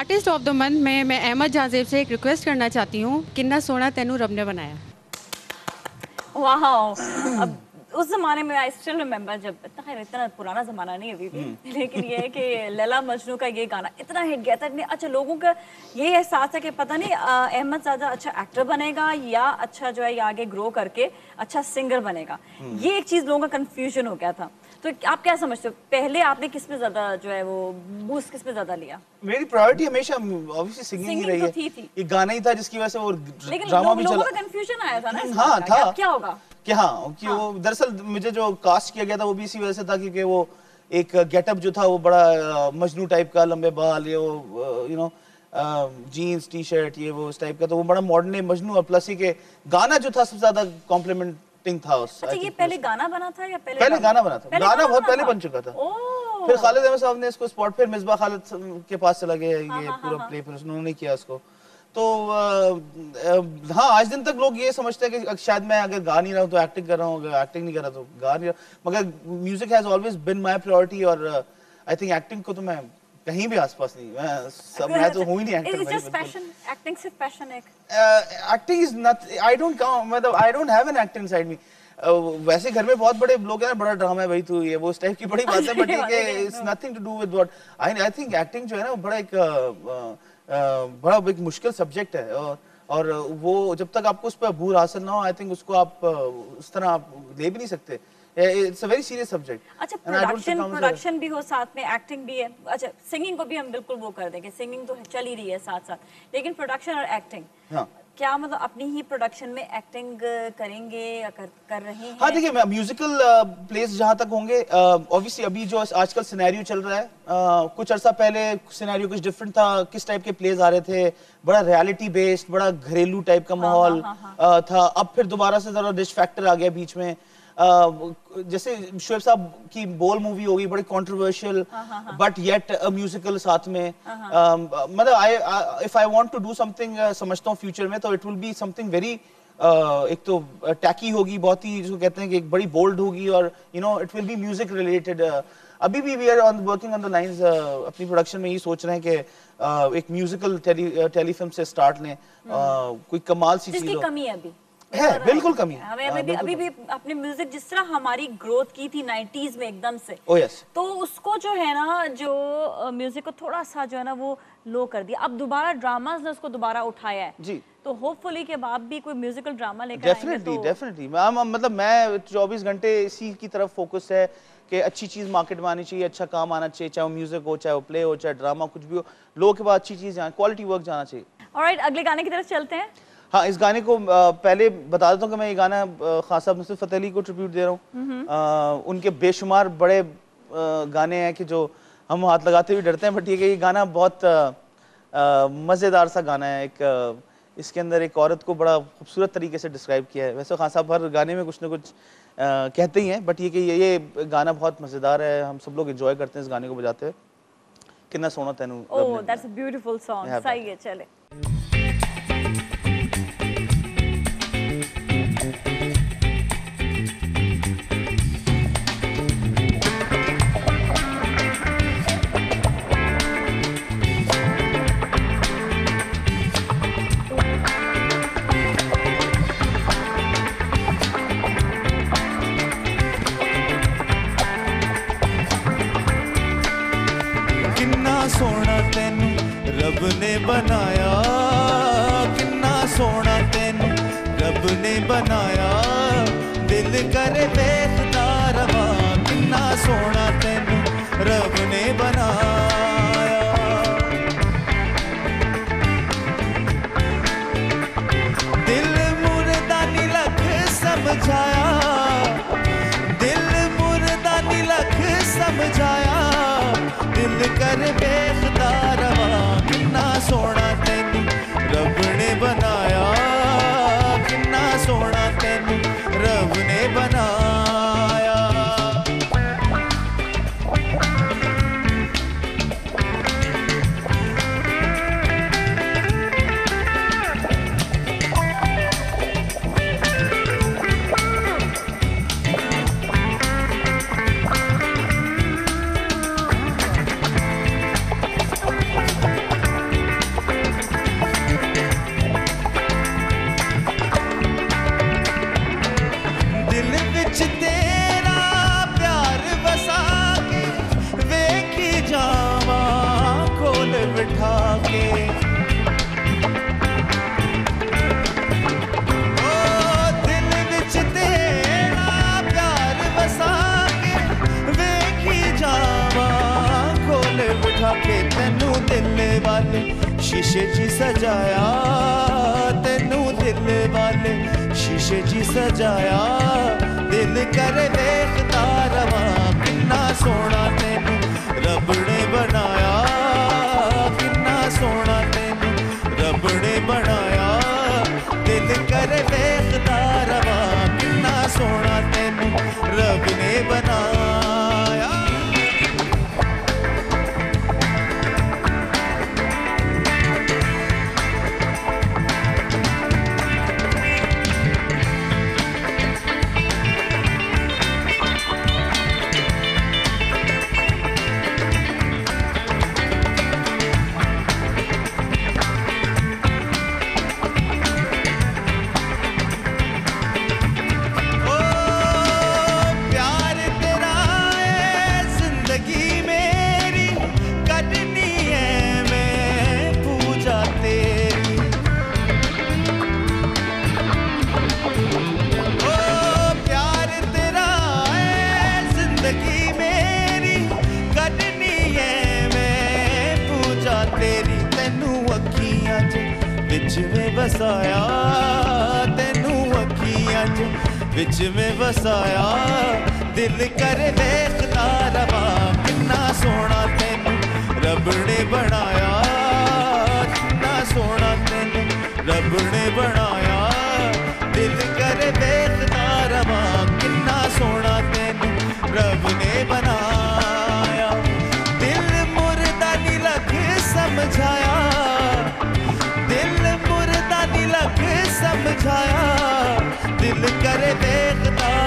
Artist of the month में मैं अहमद जाजेब से एक रिक्वेस्ट करना चाहती हूँ, किन्ना सोना तेनू रब ने बनाया। वाह, अब उस जमाने में आई स्टिल रिमेम्बर, जब इतना पुराना जमाना नहीं अभी भी, लेकिन ये है कि लैला मजनू का ये गाना इतना हिट गया था। अच्छा, लोगों का ये एहसास है कि पता नहीं अहमद ज़्यादा अच्छा एक्टर बनेगा या अच्छा जो है ये आगे ग्रो करके अच्छा सिंगर बनेगा। ये एक चीज़ लोगों का कंफ्यूजन हो गया था। तो आप क्या समझते हो, पहले आपने किस पे ज्यादा जो है वो बूस्ट किस पे ज्यादा लिया? मेरी प्रायोरिटी हमेशा ऑब्वियसली सिंगिंग ही रही है। ये गाना ही था जिसकी वजह से वो ड्रामा भी चला। लोगों का कंफ्यूजन आया था ना, हाँ था, क्या होगा कि हाँ कि वो दरअसल मुझे जो कास्ट किया गया था वो भी इसी वजह से था क्योंकि वो एक गेटअप जो था वो बड़ा मजनू टाइप का, लंबे बाल, ये वो you know jeans T shirt, ये वो इस टाइप का, तो वो बड़ा मॉडर्न मजनू, और प्लस ही के गाना जो था सबसे ज्यादा कॉम्प्लीमेंटिंग था उस। अच्छा, ये पहले गाना बना था या पहले गाना बना था? गाना बहुत पहले बन चुका था। फिर खालिद अहमद साहब ने इसको स्पॉट, फिर मिसबा खालिद के पास चला गया ये पूरा प्ले, फिर उन्होंने किया इसको। तो हाँ, आज दिन तक लोग ये समझते हैं कि शायद मैं अगर गा नहीं रहा हूँ तो एक्टिंग कर रहा हूँ, अगर एक्टिंग नहीं कर रहा तो गा नहीं रहा, मगर music has always been my priority, और आई थिंक एक्टिंग को तो मैं कहीं भी आसपास नहीं, मैं तो हूँ ही नहीं actor. It's just passion, acting सिर्फ पैशन है। Acting is not, I don't count, मतलब I don't have an actor inside me. वैसे घर में बहुत बड़े लोग हैं, बड़ा ड्रामा है भाई तू, ये वो इस टाइप की बड़ी बात है, but it's nothing to do with what I think. Acting जो है ना वो बड़ा एक मुश्किल सब्जेक्ट है, और वो जब तक आपको उस पर अबूर हासिल ना हो, आई थिंक उसको आप उस तरह आप ले भी नहीं सकते। It's a very serious subject. अच्छा, प्रोडक्शन भी हो साथ में, एक्टिंग भी है। अच्छा, सिंगिंग को भी हम बिल्कुल वो कर देंगे, सिंगिंग तो चल ही रही है साथ साथ, लेकिन प्रोडक्शन और एक्टिंग, हाँ, क्या मतलब अपनी ही प्रोडक्शन में एक्टिंग करेंगे या कर रहे हैं? हाँ, देखिए म्यूजिकल प्लेस जहाँ तक होंगे, ऑब्वियसली अभी जो आजकल सिनेरियो चल रहा है, कुछ अर्सा पहले सिनेरियो कुछ डिफरेंट था, किस टाइप के प्लेस आ रहे थे, बड़ा रियलिटी बेस्ड, बड़ा घरेलू टाइप का माहौल था। अब फिर दोबारा से जरा डिश फैक्टर आ गया बीच में, जैसे शोएब साहब की बोल मूवी होगी, बड़ी controversial but yet a musical साथ में। मतलब if I want to do something, समझता हूँ फ्यूचर में, तो it will be something very, एक तो टैकी होगी, बहुत ही जिसको कहते हैं कि एक बड़ी बोल्ड होगी, और you know it will be music related. अभी भी we are working on the lines, अपनी प्रोडक्शन में ये सोच रहे हैं कि एक म्यूजिकल टेलीफिल्म से स्टार्ट लें, कोई कमाल सी चीज हो। कमी है अभी है, बिल्कुल कमी है। हमें अभी भी अपने म्यूजिक जिस तरह हमारी ग्रोथ की थी 90s में एकदम से, तो उसको जो है ना, जो म्यूजिक को थोड़ा सा जो है ना वो लो कर दिया। अब दोबारा ड्रामास ने उसको दोबारा उठाया है जी, तो होपफुली के बाद भी कोई म्यूजिकल ड्रामा लेकर आएंगे तो डेफिनेटली मतलब मैं 24 घंटे इसी की तरफ फोकस है कि अच्छी चीज मार्केट में आनी चाहिए, अच्छा काम आना चाहिए, चाहे वो म्यूजिक हो, चाहे वो प्ले हो, चाहे ड्रामा, कुछ भी हो, लोगों के पास अच्छी चीज, क्वालिटी वर्क जाना चाहिए। ऑलराइट, अगले गाने की तरफ चलते हैं। हाँ, इस गाने को पहले बता देता हूँ कि मैं ये गाना खान साहब नुसरत फतेह अली को ट्रिब्यूट दे रहा हूँ। उनके बेशुमार बड़े गाने हैं कि जो हम हाथ लगाते हुए डरते हैं, बट ये गाना बहुत मज़ेदार सा गाना है। एक इसके अंदर एक औरत को बड़ा खूबसूरत तरीके से डिस्क्राइब किया है। वैसे खान साहब हर गाने में कुछ ना कुछ कहते ही हैं, बट ये कि ये गाना बहुत मज़ेदार है, हम सब लोग एंजॉय करते हैं इस गाने को बजाते हुए। कितना सोना तेनू। ओह, दैट्स अ ब्यूटीफुल सॉन्ग। सही है, चले। सोना तेनू रब ने बनाया, किन्ना सोना तेनू रब ने बनाया, दिल करे देखदा रवा, किन्ना सोना तेनू रब ने बनाया। दिल मुर्दा नी लख समझाया, दिल मुर्दा नी लख समझाया, दिल कर बेखदा रवा, किन्ना सोना तेनू रब ने बनाया, किन्ना सोना तेनू रब ने बनाया। वाले शीशे ची सजाया तेनू दिल वाले शीशे ची सजाया दिल करे देखता रवा किन्ना सोना तेनू रब ने बनाया किन्ना सोना तेनू रब ने बनाया दिल करे देखता रवा किन्ना सोना तेनू रब ने बनाया विच में वसाया तेनू अखियां च विच में वसाया दिल करे देखता रवा किन्ना सोना तेनू रब ने बनाया किन्ना सोना तेनू रब ने बनाया दिल करे देखता रवा किन्ना सोना तेनू रब ने बनाया दिल मुर्दा नी लख समझाया समझाया दिल करे देखता